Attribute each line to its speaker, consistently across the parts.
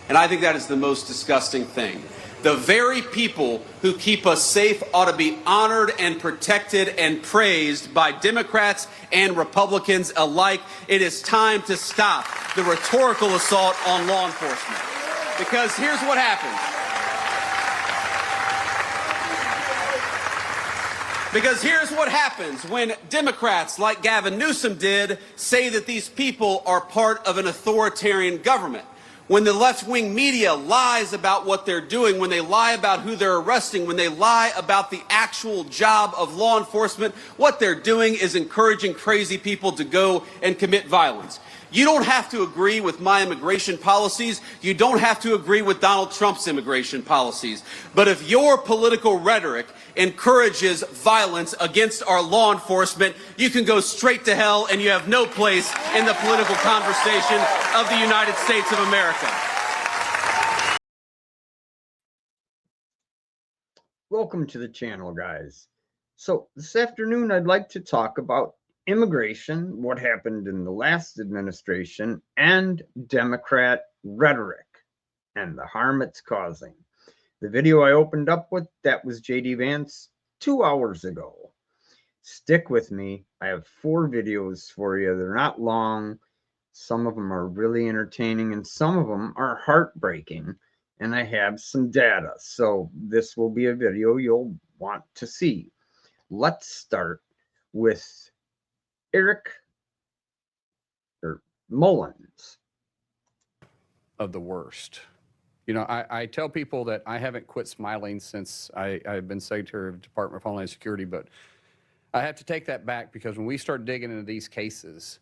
Speaker 1: And I think that is the most disgusting thing. The very people who keep us safe ought to be honored and protected and praised by Democrats and Republicans alike. It is time to stop the rhetorical assault on law enforcement. Because here's what happens. Because here's what happens when Democrats like Gavin Newsom did say that these people are part of an authoritarian government. When the left-wing media lies about what they're doing, when they lie about who they're arresting, when they lie about the actual job of law enforcement, what they're doing is encouraging crazy people to go and commit violence. You don't have to agree with my immigration policies. You don't have to agree with Donald Trump's immigration policies. But if your political rhetoric encourages violence against our law enforcement, you can go straight to hell, and you have no place in the political conversation of the United States of America.
Speaker 2: Welcome to the channel, guys. So this afternoon, I'd like to talk about immigration, what happened in the last administration, and Democrat rhetoric and the harm it's causing. The video I opened up with, that was J.D. Vance 2 hours ago. Stick with me. I have 4 videos for you. They're not long. Some of them are really entertaining, and some of them are heartbreaking. And I have some data. So this will be a video you'll want to see. Let's start with Eric or Mullins.
Speaker 3: Of the worst. You know, I tell people that I haven't quit smiling since I've been Secretary of the Department of Homeland Security, but I have to take that back, because when we start digging into these cases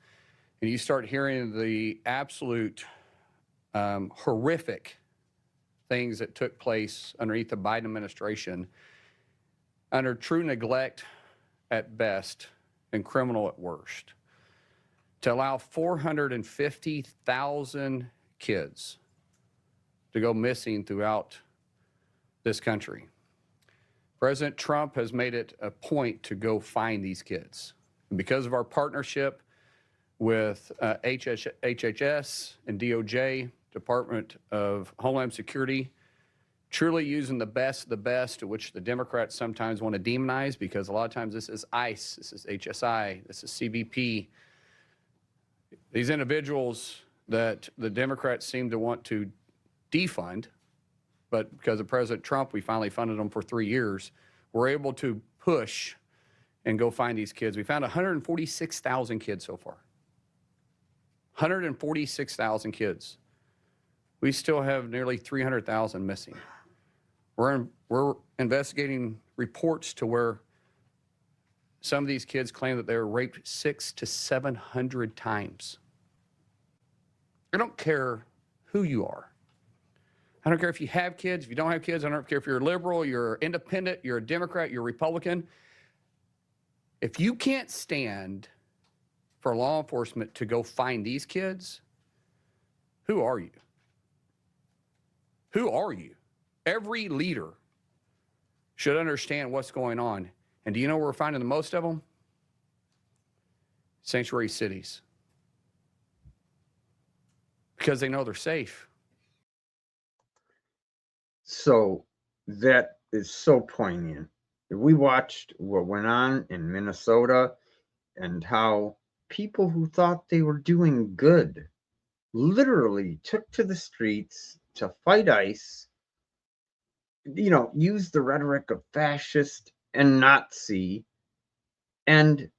Speaker 3: and you start hearing the absolute horrific things that took place underneath the Biden administration, under true neglect at best and criminal at worst, to allow 450,000 kids to go missing throughout this country. President Trump has made it a point to go find these kids. And because of our partnership with HHS and DOJ, Department of Homeland Security, truly using the best of the best, which the Democrats sometimes want to demonize, because a lot of times this is ICE, this is HSI, this is CBP. These individuals that the Democrats seem to want to defund, but because of President Trump, we finally funded them for 3 years. We're able to push and go find these kids. We found 146,000 kids so far. 146,000 kids. We still have nearly 300,000 missing. We're investigating reports to where some of these kids claim that they were raped 600 to 700 times. I don't care who you are. I don't care if you have kids, if you don't have kids. I don't care if you're a liberal, you're independent, you're a Democrat, you're a Republican. If you can't stand for law enforcement to go find these kids, who are you? Who are you? Every leader should understand what's going on. And do you know where we're finding the most of them? Sanctuary cities. Because they know they're safe.
Speaker 2: So that is so poignant. We watched what went on in Minnesota and how people who thought they were doing good literally took to the streets to fight ICE, you know, use the rhetoric of fascist and Nazi, and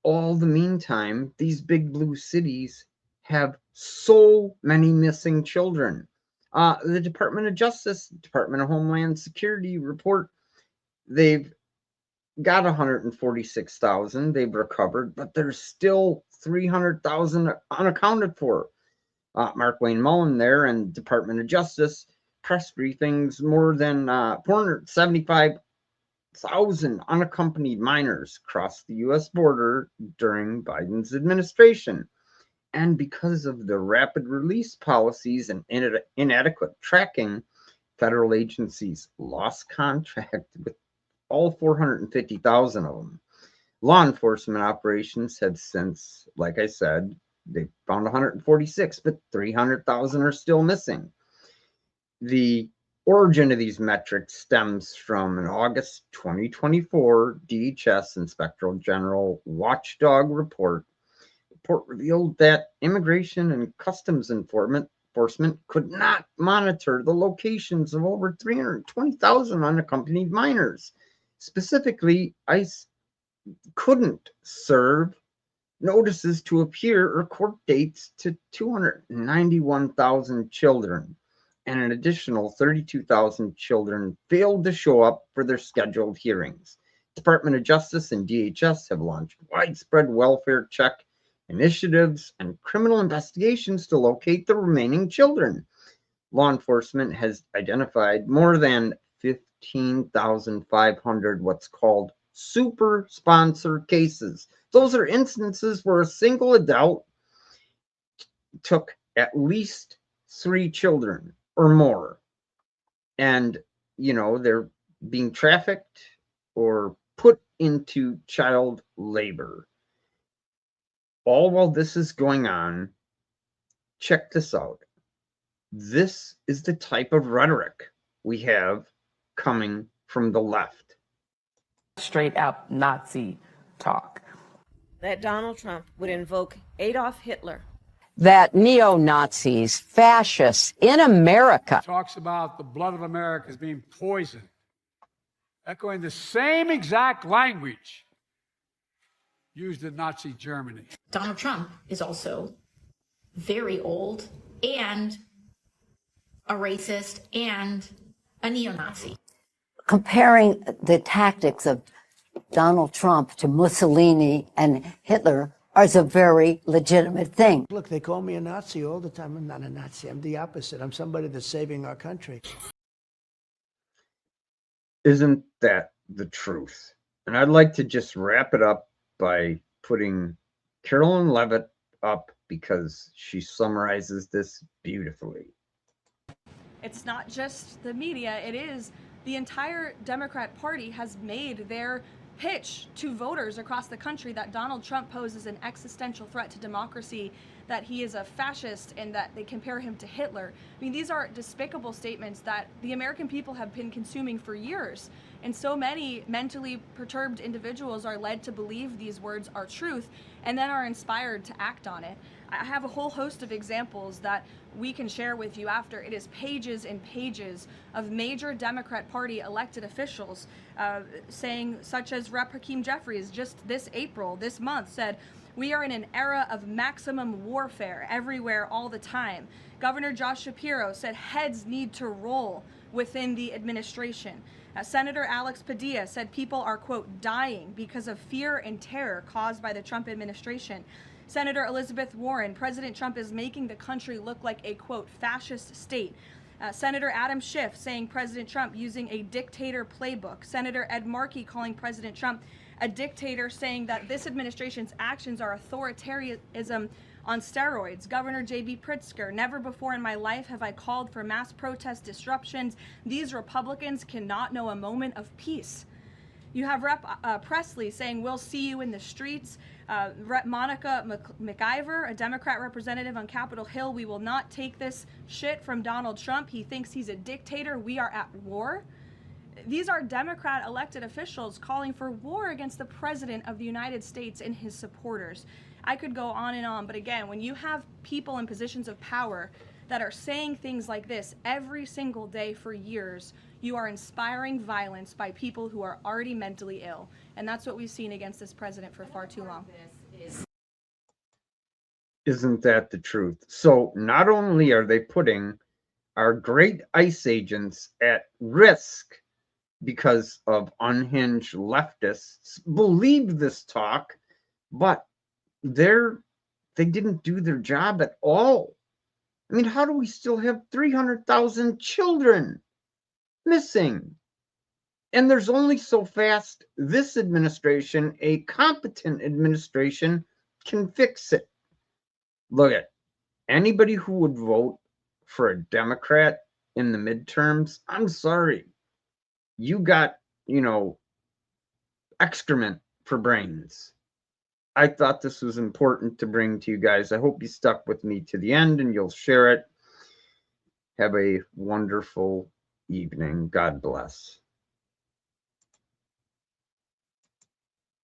Speaker 2: all the meantime, these big blue cities have so many missing children. The Department of Justice, Department of Homeland Security report, they've got 146,000 they've recovered, but there's still 300,000 unaccounted for. Markwayne Mullin there and Department of Justice press briefings, more than 475,000 unaccompanied minors crossed the U.S. border during Biden's administration. And because of the rapid release policies and inadequate tracking, federal agencies lost contact with all 450,000 of them. Law enforcement operations have since, like I said, they found 146, but 300,000 are still missing. The origin of these metrics stems from an August 2024 DHS Inspector General watchdog report. The report revealed that Immigration and Customs Enforcement could not monitor the locations of over 320,000 unaccompanied minors. Specifically, ICE couldn't serve notices to appear or court dates to 291,000 children, and an additional 32,000 children failed to show up for their scheduled hearings. Department of Justice and DHS have launched widespread welfare check initiatives and criminal investigations to locate the remaining children. Law enforcement has identified more than 15,500 what's called super sponsor cases. Those are instances where a single adult took at least 3 children or more, and they're being trafficked or put into child labor. All while this is going on, check this out. This is the type of rhetoric we have coming from the left.
Speaker 4: Straight up Nazi talk.
Speaker 5: That Donald Trump would invoke Adolf Hitler.
Speaker 6: That neo-Nazis, fascists in America.
Speaker 7: Talks about the blood of America as being poisoned, echoing the same exact language used in Nazi Germany.
Speaker 8: Donald Trump is also very old and a racist and a neo-Nazi.
Speaker 9: Comparing the tactics of Donald Trump to Mussolini and Hitler is a very legitimate thing.
Speaker 10: Look, they call me a Nazi all the time. I'm not a Nazi. I'm the opposite. I'm somebody that's saving our country.
Speaker 2: Isn't that the truth? And I'd like to just wrap it up by putting Carolyn Levitt up because she summarizes this beautifully.
Speaker 11: It's not just the media, it is the entire Democrat Party has made their pitch to voters across the country that Donald Trump poses an existential threat to democracy, that he is a fascist, and that they compare him to Hitler. I mean, these are despicable statements that the American people have been consuming for years. And so many mentally perturbed individuals are led to believe these words are truth and then are inspired to act on it. I have a whole host of examples that we can share with you after. It is pages and pages of major Democrat Party elected officials saying, such as Rep. Hakeem Jeffries just this month said, "We are in an era of maximum warfare everywhere all the time." Governor Josh Shapiro said heads need to roll within the administration. Senator Alex Padilla said people are, quote, dying because of fear and terror caused by the Trump administration. Senator Elizabeth Warren, President Trump is making the country look like a, quote, fascist state. Senator Adam Schiff saying President Trump using a dictator playbook. Senator Ed Markey calling President Trump a dictator, saying that this administration's actions are authoritarianism on steroids. Governor J.B. Pritzker, never before in my life have I called for mass protest disruptions. These Republicans cannot know a moment of peace. You have Rep. Presley saying, "We'll see you in the streets." Rep. Monica McIver, a Democrat representative on Capitol Hill, "We will not take this shit from Donald Trump. He thinks he's a dictator. We are at war." These are Democrat elected officials calling for war against the President of the United States and his supporters. I could go on and on, but again, when you have people in positions of power that are saying things like this every single day for years, you are inspiring violence by people who are already mentally ill. And that's what we've seen against this president for far too long.
Speaker 2: Isn't that the truth? So not only are they putting our great ICE agents at risk because of unhinged leftists believe this talk, but they didn't do their job at all. I mean, how do we still have 300,000 children missing? And there's only so fast this administration, a competent administration, can fix it. Look at anybody who would vote for a Democrat in the midterms. I'm sorry. You got, excrement for brains. I thought this was important to bring to you guys. I hope you stuck with me to the end and you'll share it. Have a wonderful evening. God bless.